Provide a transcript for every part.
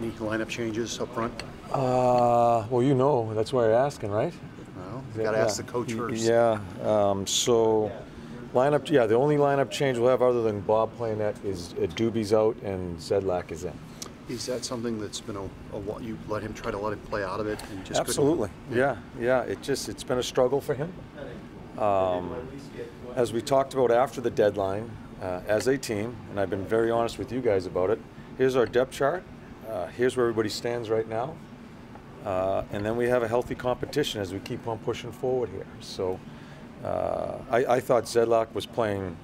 Any lineup changes up front? Well, you know, that's why you're asking, right? Well, you got to ask the coach first. Yeah. So, lineup. Yeah, the only lineup change we'll have other than Bob playing that is Doobie's out and Zedlak is in. Is that something that's been you let him play out of it and just absolutely? Yeah. It's been a struggle for him. As we talked about after the deadline, as a team, and I've been very honest with you guys about it. Here's our depth chart. Here's where everybody stands right now. And then we have a healthy competition as we keep on pushing forward here. So I thought Zedlak was playing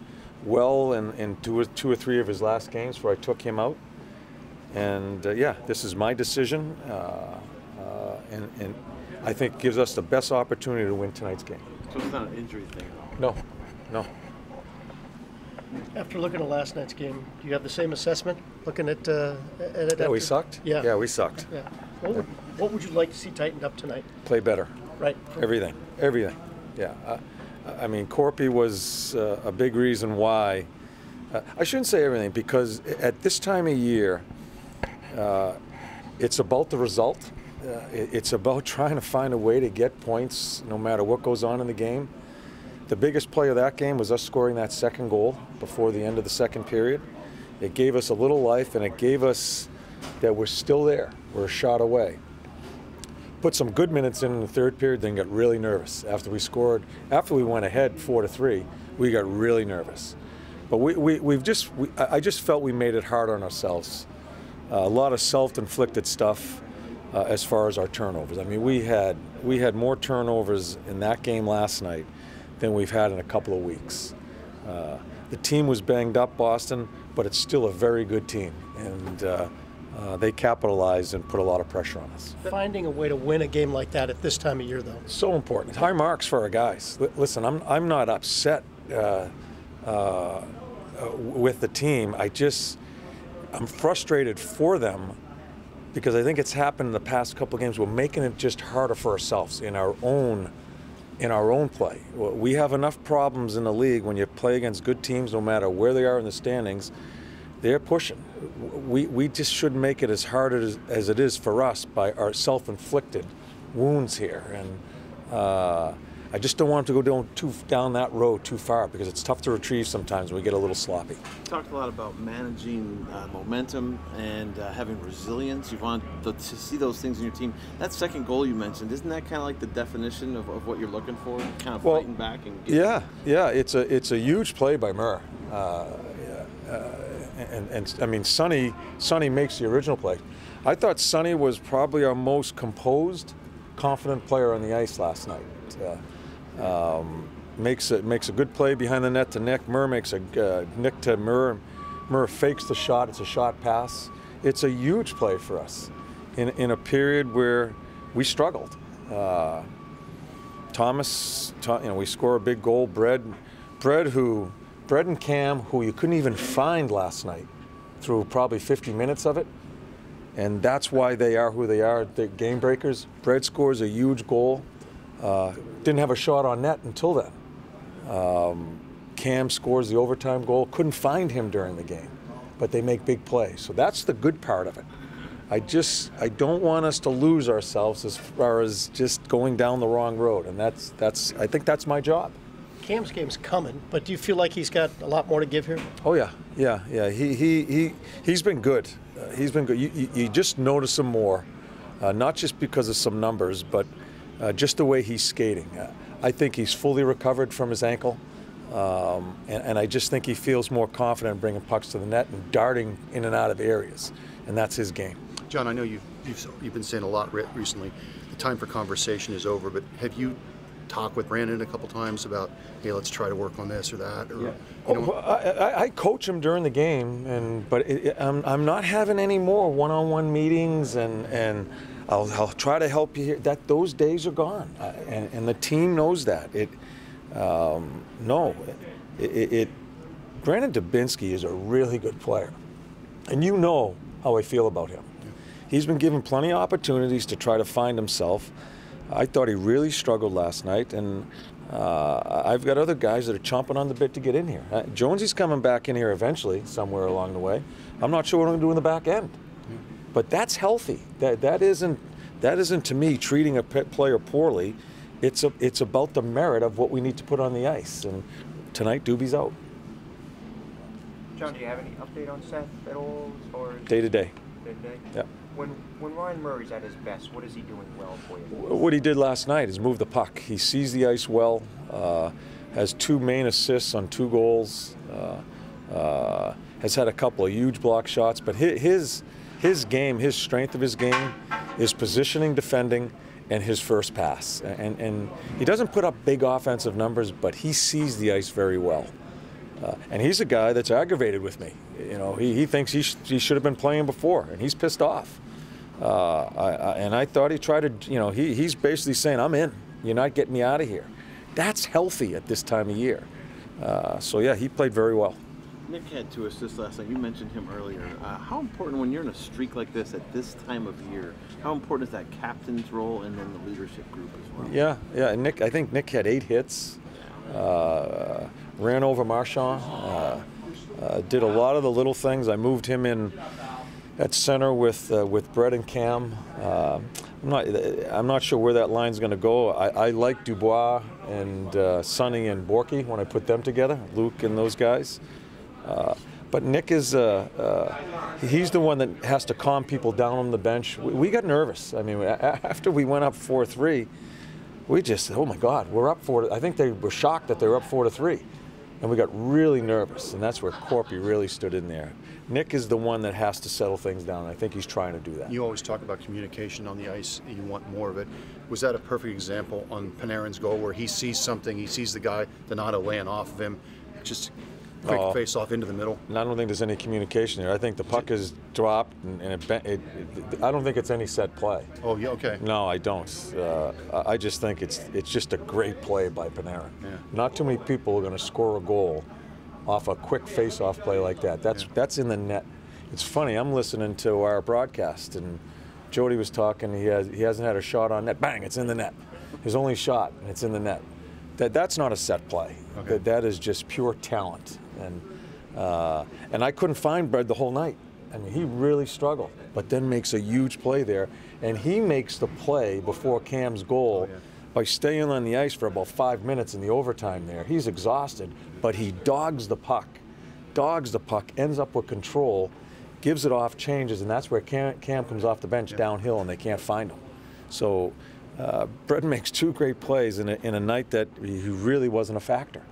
well in two or three of his last games before I took him out. And yeah, this is my decision. And I think gives us the best opportunity to win tonight's game. So it's not an injury thing? No. After looking at last night's game, do you have the same assessment? Looking at it? Yeah, we sucked. Yeah, we sucked. Yeah. What would you like to see tightened up tonight? Play better. Right. Everything. Yeah. I mean, Corpy was a big reason why. I shouldn't say everything, because at this time of year, it's about the result. It's about trying to find a way to get points no matter what goes on in the game. The biggest play of that game was us scoring that second goal before the end of the second period. It gave us a little life, and it gave us that we're still there. We're a shot away. Put some good minutes in the third period, then got really nervous. After we scored, after we went ahead 4-3, we got really nervous. But I just felt we made it hard on ourselves. A lot of self-inflicted stuff as far as our turnovers. I mean, we had more turnovers in that game last night than we've had in a couple of weeks. The team was banged up, Boston, but it's still a very good team, and they capitalized and put a lot of pressure on us. Finding a way to win a game like that at this time of year, though. So important. High marks for our guys. Listen, I'm not upset with the team. I'm frustrated for them because I think it's happened in the past couple of games. We're making it just harder for ourselves in our own play. We have enough problems in the league when you play against good teams, no matter where they are in the standings. They're pushing. We just shouldn't make it as hard as it is for us by our self-inflicted wounds here. And I just don't want to go down that road too far, because it's tough to retrieve sometimes when we get a little sloppy. You talked a lot about managing momentum and having resilience. You want to see those things in your team. That second goal you mentioned, isn't that kind of like the definition of what you're looking for? Kind of fighting back and getting... Yeah. It's a huge play by Murr. And I mean, Sonny makes the original play. I thought Sonny was probably our most composed, confident player on the ice last night. Makes a good play behind the net to Nick. Murr makes a Nick to Murr. Murr fakes the shot. It's a shot pass. It's a huge play for us in a period where we struggled. Thomas, we score a big goal. Brad and Cam, who you couldn't even find last night, through probably 50 minutes of it. And that's why they are who they are. They're game breakers. Brad scores a huge goal. Didn't have a shot on net until then. Cam scores the overtime goal. Couldn't find him during the game, but they make big plays. So that's the good part of it. I don't want us to lose ourselves as far as just going down the wrong road, and I think that's my job. Cam's game's coming, but do you feel like he's got a lot more to give here? Oh yeah. He's been good. He's been good. You just notice him more, not just because of some numbers, but just the way he's skating. I think he's fully recovered from his ankle, and I just think he feels more confident bringing pucks to the net and darting in and out of areas, and that's his game. John, I know you've been saying a lot recently. The time for conversation is over, but have you talked with Brandon a couple times about, hey, let's try to work on this or that? Or, I coach him during the game, but I'm not having any more one-on-one meetings, and I'll try to help you here. Those days are gone, and the team knows that. Brandon Dubinsky is a really good player, and you know how I feel about him. He's been given plenty of opportunities to try to find himself. I thought he really struggled last night, and I've got other guys that are chomping on the bit to get in here. Jonesy's coming back in here eventually, somewhere along the way. I'm not sure what I'm going to do in the back end. But that's healthy. That isn't to me treating a player poorly. It's about the merit of what we need to put on the ice. And tonight, Doobie's out. John, do you have any update on Seth at all as far as Day to day. Day-to-day? Yeah. When Ryan Murray's at his best, what is he doing well for you? What he did last night is move the puck. He sees the ice well, has 2 main assists on 2 goals, has had a couple of huge block shots, but his game, his strength of his game is positioning, defending, and his first pass. And he doesn't put up big offensive numbers, but he sees the ice very well. And he's a guy that's aggravated with me. You know, he thinks he should have been playing before, and he's pissed off. And I thought he tried to, you know, he's basically saying, I'm in. You're not getting me out of here. That's healthy at this time of year. So, yeah, he played very well. Nick had 2 assists last night. You mentioned him earlier. How important, when you're in a streak like this at this time of year, how important is that captain's role and then the leadership group as well? Yeah. Nick, I think Nick had 8 hits. Ran over Marchand. Did a lot of the little things. I moved him in at center with Brett and Cam. I'm not sure where that line's going to go. I like Dubois and Sonny and Borky when I put them together. Luke and those guys. But Nick is he's the one that has to calm people down on the bench. We got nervous. I mean, after we went up 4-3, we just, oh my God, we're up 4. I think they were shocked that they were up 4-3. And we got really nervous, and that's where Corpy really stood in there. Nick is the one that has to settle things down, and I think he's trying to do that. You always talk about communication on the ice. You want more of it. Was that a perfect example on Panarin's goal where he sees something, he sees the guy, Donato laying off of him, just quick face off into the middle? And I don't think there's any communication there. I think the puck is dropped, and I don't think it's any set play. Oh, yeah, okay. No, I don't. I just think it's just a great play by Panarin. Yeah. Not too many people are going to score a goal off a quick face-off play like that. That's in the net. It's funny. I'm listening to our broadcast, and Jody was talking. He hasn't had a shot on net. Bang! It's in the net. His only shot, and it's in the net. That's not a set play. Okay. That is just pure talent. And I couldn't find Brad the whole night. I mean, he really struggled, but then makes a huge play there. And he makes the play before Cam's goal by staying on the ice for about 5 minutes in the overtime there. He's exhausted, but he dogs the puck, ends up with control, gives it off, changes, and that's where Cam comes off the bench downhill, and they can't find him. So Brett makes 2 great plays in a night that he really wasn't a factor.